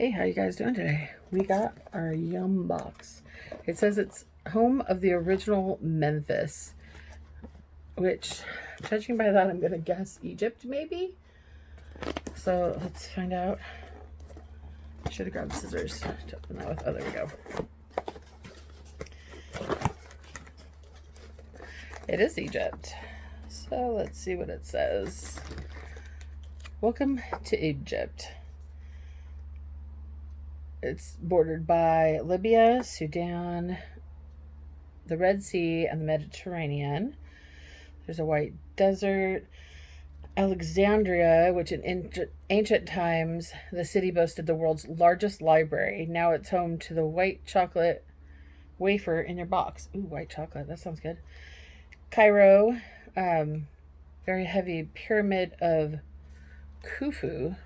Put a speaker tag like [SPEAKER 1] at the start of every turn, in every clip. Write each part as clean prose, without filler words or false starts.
[SPEAKER 1] Hey, how you guys doing today? We got our Yum box. It says it's home of the original Memphis, which, judging by that, I'm gonna guess Egypt, maybe? So let's find out. I should have grabbed scissors to open that with. Oh, there we go. It is Egypt. So let's see what it says. Welcome to Egypt. It's bordered by Libya, Sudan, the Red Sea, and the Mediterranean. There's a white desert. Alexandria, which in ancient times, the city boasted the world's largest library. Now it's home to the white chocolate wafer in your box. Ooh, white chocolate. That sounds good. Cairo, very heavy pyramid of Khufu,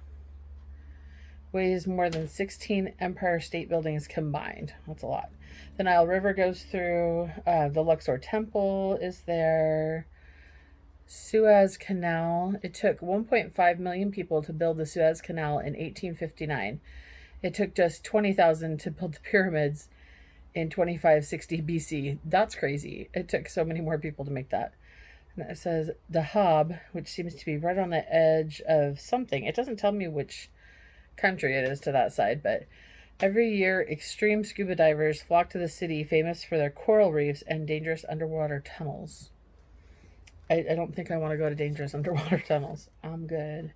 [SPEAKER 1] weighs more than 16 Empire State Buildings combined. That's a lot. The Nile River goes through. The Luxor Temple is there. Suez Canal. It took 1.5 million people to build the Suez Canal in 1859. It took just 20,000 to build the pyramids in 2560 BC. That's crazy. It took so many more people to make that. And it says Dahab, which seems to be right on the edge of something. It doesn't tell me which country it is to that side, but every year extreme scuba divers flock to the city, famous for their coral reefs and dangerous underwater tunnels. I don't think I want to go to dangerous underwater tunnels. I'm good.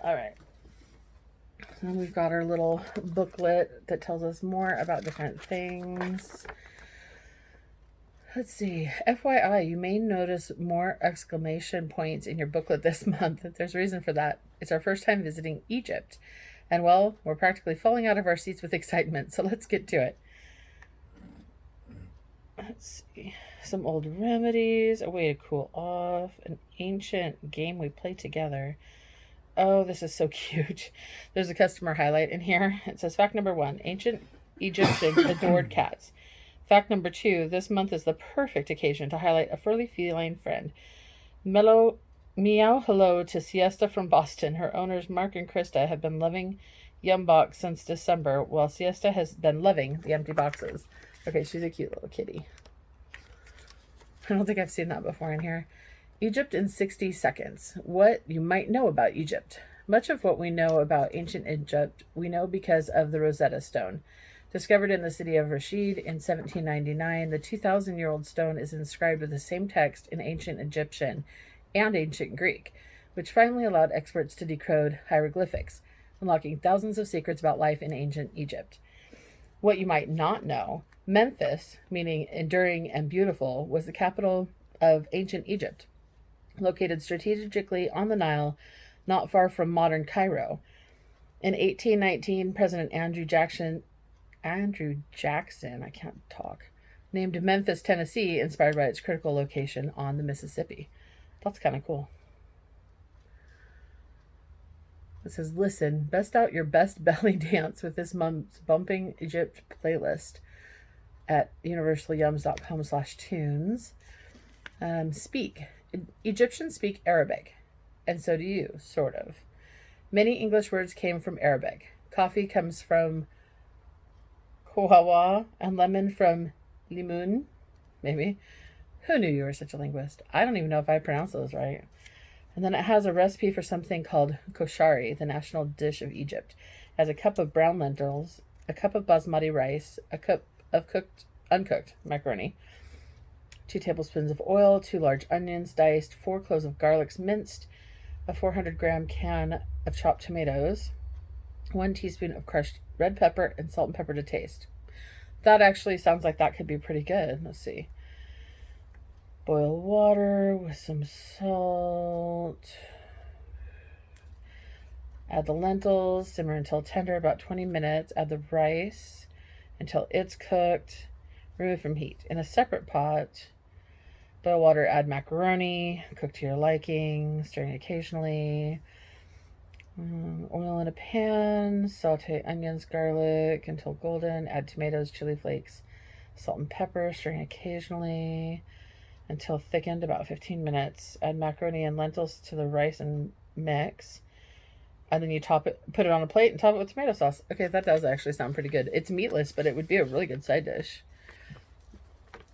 [SPEAKER 1] All right. So then we've got our little booklet that tells us more about different things. Let's see. FYI, you may notice more exclamation points in your booklet this month. There's a reason for that. It's our first time visiting Egypt. And well, we're practically falling out of our seats with excitement, so let's get to it. Let's see. Some old remedies, a way to cool off, an ancient game we play together. Oh, this is so cute. There's a customer highlight in here. It says, fact number 1, ancient Egyptians adored cats. Fact number 2, this month is the perfect occasion to highlight a furry feline friend. Meow hello to Siesta from Boston. Her owners, Mark and Krista, have been loving Yum Box since December, while Siesta has been loving the empty boxes. Okay, she's a cute little kitty. I don't think I've seen that before in here. Egypt in 60 seconds. What you might know about Egypt. Much of what we know about ancient Egypt, we know because of the Rosetta Stone. Discovered in the city of Rashid in 1799, the 2,000-year-old stone is inscribed with the same text in ancient Egyptian and ancient Greek, which finally allowed experts to decode hieroglyphics, unlocking thousands of secrets about life in ancient Egypt. What you might not know, Memphis, meaning enduring and beautiful, was the capital of ancient Egypt, located strategically on the Nile, not far from modern Cairo. In 1819, President Andrew Jackson, I can't talk, named Memphis, Tennessee, inspired by its critical location on the Mississippi. That's kind of cool. It says, listen, best out your best belly dance with this month's Bumping Egypt playlist at universalyums.com/tunes. Speak. Egyptians speak Arabic, and so do you, sort of. Many English words came from Arabic. Coffee comes from Kohawa, and lemon from limun, maybe. Who knew you were such a linguist? I don't even know if I pronounced those right. And then it has a recipe for something called koshari, the national dish of Egypt. It has a cup of brown lentils, a cup of basmati rice, a cup of uncooked macaroni, 2 tablespoons of oil, 2 large onions diced, 4 cloves of garlic minced, a 400-gram can of chopped tomatoes, 1 teaspoon of crushed red pepper, and salt and pepper to taste. That actually sounds like that could be pretty good. Let's see. Boil water with some salt. Add the lentils, simmer until tender, about 20 minutes. Add the rice until it's cooked. Remove from heat. In a separate pot, boil water, add macaroni, cook to your liking, stirring occasionally. Oil in a pan, saute onions, garlic until golden, add tomatoes, chili flakes, salt and pepper, stirring occasionally until thickened, about 15 minutes. Add macaroni and lentils to the rice and mix. And then you top it, put it on a plate and top it with tomato sauce. Okay, that does actually sound pretty good. It's meatless, but it would be a really good side dish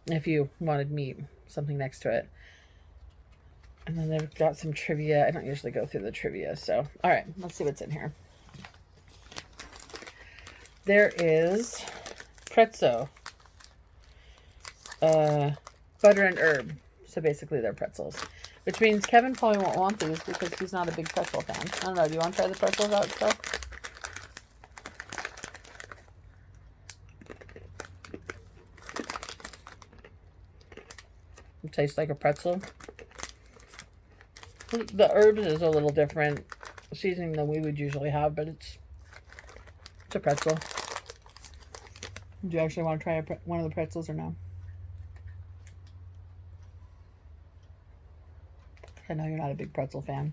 [SPEAKER 1] if you wanted meat, something next to it. And then they've got some trivia. I don't usually go through the trivia, so all right, let's see what's in here. There is pretzel, butter and herb. So basically they're pretzels, which means Kevin probably won't want these because he's not a big pretzel fan. I don't know. Do you want to try the pretzels out still? It tastes like a pretzel. The herbs is a little different seasoning than we would usually have, but it's a pretzel. Do you actually want to try one of the pretzels or no? I know you're not a big pretzel fan.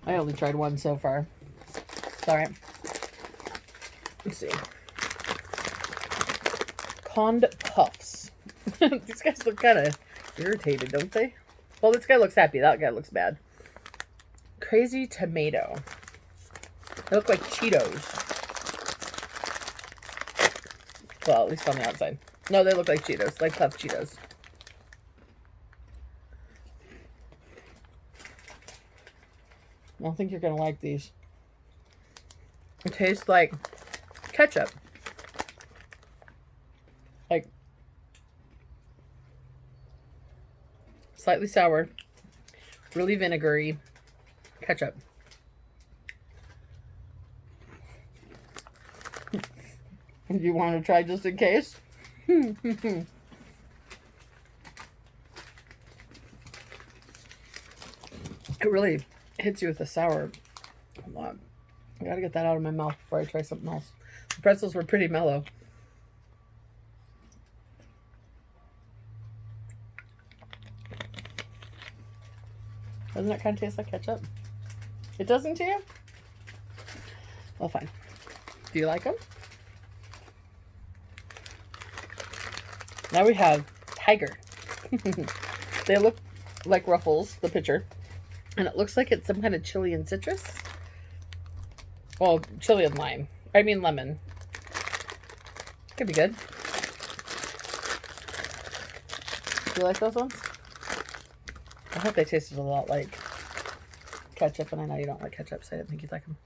[SPEAKER 1] I only tried one so far. It's all right. Let's see. Conned puffs. These guys look kind of irritated, don't they? Well, this guy looks happy. That guy looks bad. Crazy tomato. They look like Cheetos. Well, at least on the outside. No, they look like Cheetos, like puffed Cheetos. I don't think you're going to like these. It tastes like ketchup. Like slightly sour, really vinegary ketchup. You want to try just in case? It really hits you with the sour. Hold on. I gotta get that out of my mouth before I try something else. The pretzels were pretty mellow. Doesn't it kind of taste like ketchup? It doesn't to you? Well, fine. Do you like them? Now we have Tiger. They look like Ruffles, the picture. And it looks like it's some kind of chili and citrus. Well, chili and lime. I mean lemon. Could be good. Do you like those ones? I hope they tasted a lot like ketchup, and I know you don't like ketchup, so I didn't think you'd like them.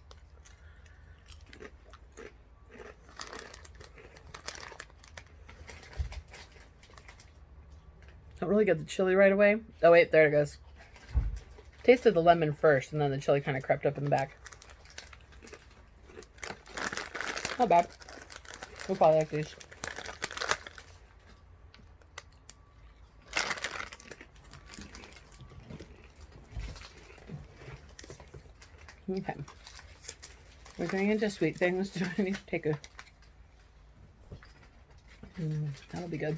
[SPEAKER 1] Don't really get the chili right away. Oh wait, there it goes. Tasted the lemon first, and then the chili kind of crept up in the back. Not bad. We'll probably like these. Okay. We're going into sweet things. Do I need to take a... that'll be good.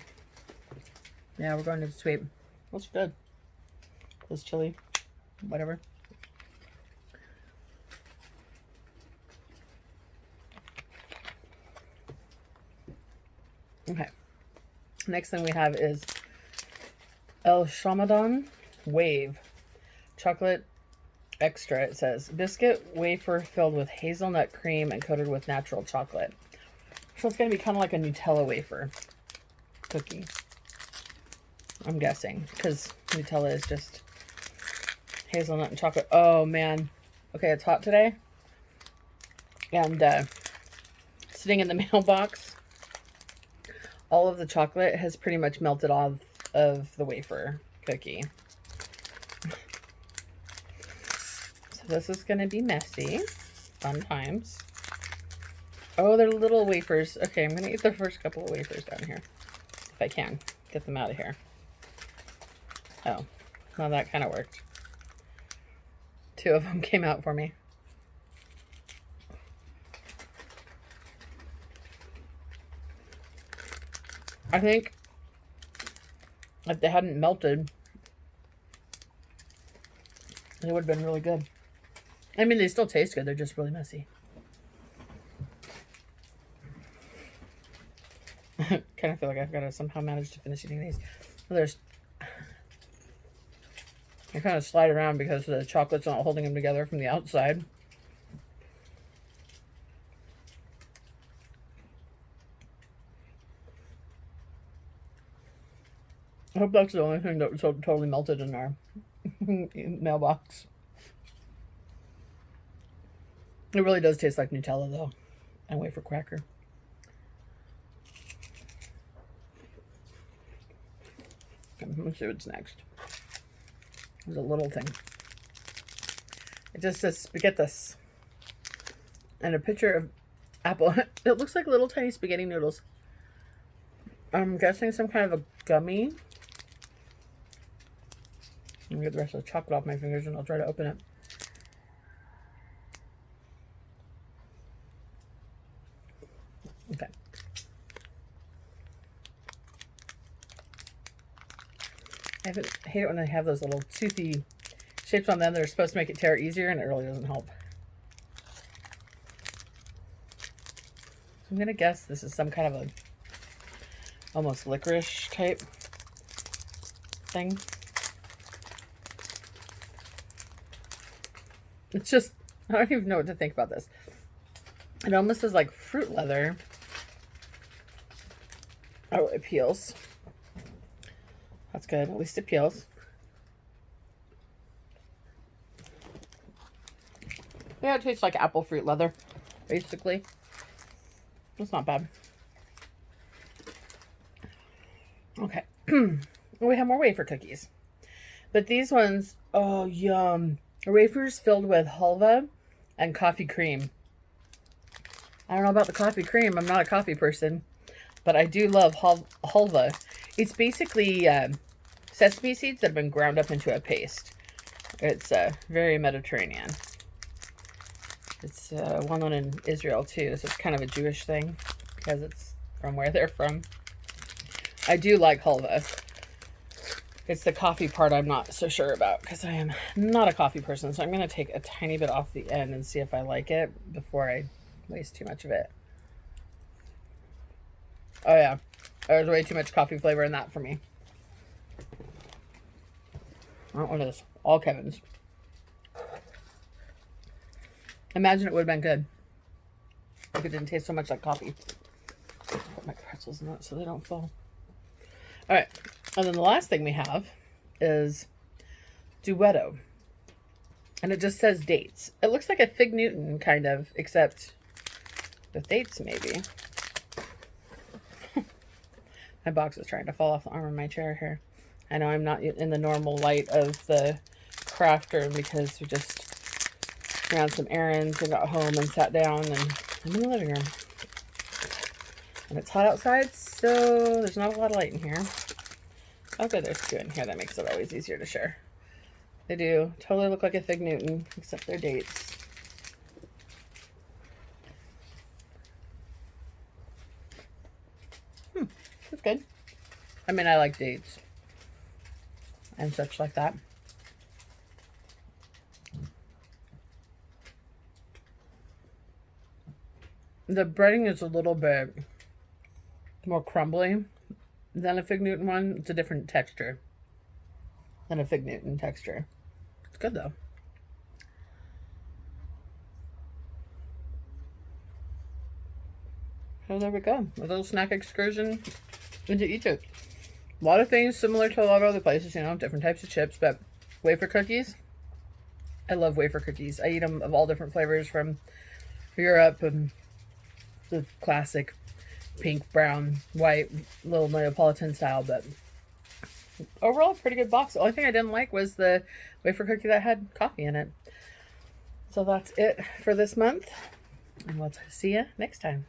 [SPEAKER 1] Yeah, we're going to the sweet. That's good. This chili. Whatever. Okay. Next thing we have is El Shamadon Wave. Chocolate extra, it says. Biscuit wafer filled with hazelnut cream and coated with natural chocolate. So it's going to be kind of like a Nutella wafer cookie. I'm guessing. Because Nutella is just hazelnut and chocolate. Oh, man. Okay, it's hot today. And sitting in the mailbox, all of the chocolate has pretty much melted off of the wafer cookie. So this is going to be messy. Fun times. Oh, they're little wafers. Okay, I'm going to eat the first couple of wafers down here. If I can. Get them out of here. Oh, well, that kind of worked. 2 of them came out for me. I think if they hadn't melted, they would have been really good. I mean, they still taste good. They're just really messy. Kind of feel like I've got to somehow manage to finish eating these. Well, I kind of slide around because the chocolate's not holding them together from the outside. I hope that's the only thing that totally melted in our mailbox. It really does taste like Nutella, though, and wafer cracker. Okay, let's see what's next. There's a little thing. It just says spaghettis. And a picture of apple. It looks like little tiny spaghetti noodles. I'm guessing some kind of a gummy. Let me get the rest of the chocolate off my fingers and I'll try to open it. Okay. I hate it when they have those little toothy shapes on them that are supposed to make it tear easier, and it really doesn't help. So I'm going to guess this is some kind of a almost licorice type thing. It's just, I don't even know what to think about this. It almost is like fruit leather. Oh, it peels. That's good. At least it peels. Yeah, it tastes like apple fruit leather, basically. It's not bad. Okay. We have more wafer cookies. But these ones, oh, yum. Wafers filled with halva and coffee cream. I don't know about the coffee cream. I'm not a coffee person. But I do love halva. It's basically sesame seeds that have been ground up into a paste. It's very Mediterranean. It's well known in Israel too, so it's kind of a Jewish thing because it's from where they're from. I do like halva. It's the coffee part I'm not so sure about because I am not a coffee person. So I'm going to take a tiny bit off the end and see if I like it before I waste too much of it. Oh yeah, there's way too much coffee flavor in that for me. I don't want this. All Kevin's. Imagine it would have been good if it didn't taste so much like coffee. Put my pretzels in it so they don't fall. All right, and then the last thing we have is Duetto. And it just says dates. It looks like a Fig Newton kind of, except with dates maybe. My box is trying to fall off the arm of my chair here. I know I'm not in the normal light of the craft room because we just ran some errands and got home and sat down, and I'm in the living room. And it's hot outside, so there's not a lot of light in here. Okay, there's two in here. That makes it always easier to share. They do totally look like a Fig Newton, except they're dates. That's good. I mean, I like dates and such like that. The breading is a little bit more crumbly than a Fig Newton one. It's a different texture than a Fig Newton texture. It's good though. So there we go. A little snack excursion into Egypt. A lot of things similar to a lot of other places, you know, different types of chips, but wafer cookies. I love wafer cookies. I eat them of all different flavors from Europe and the classic pink, brown, white, little Neapolitan style, but overall, pretty good box. The only thing I didn't like was the wafer cookie that had coffee in it. So that's it for this month, and we'll see you next time.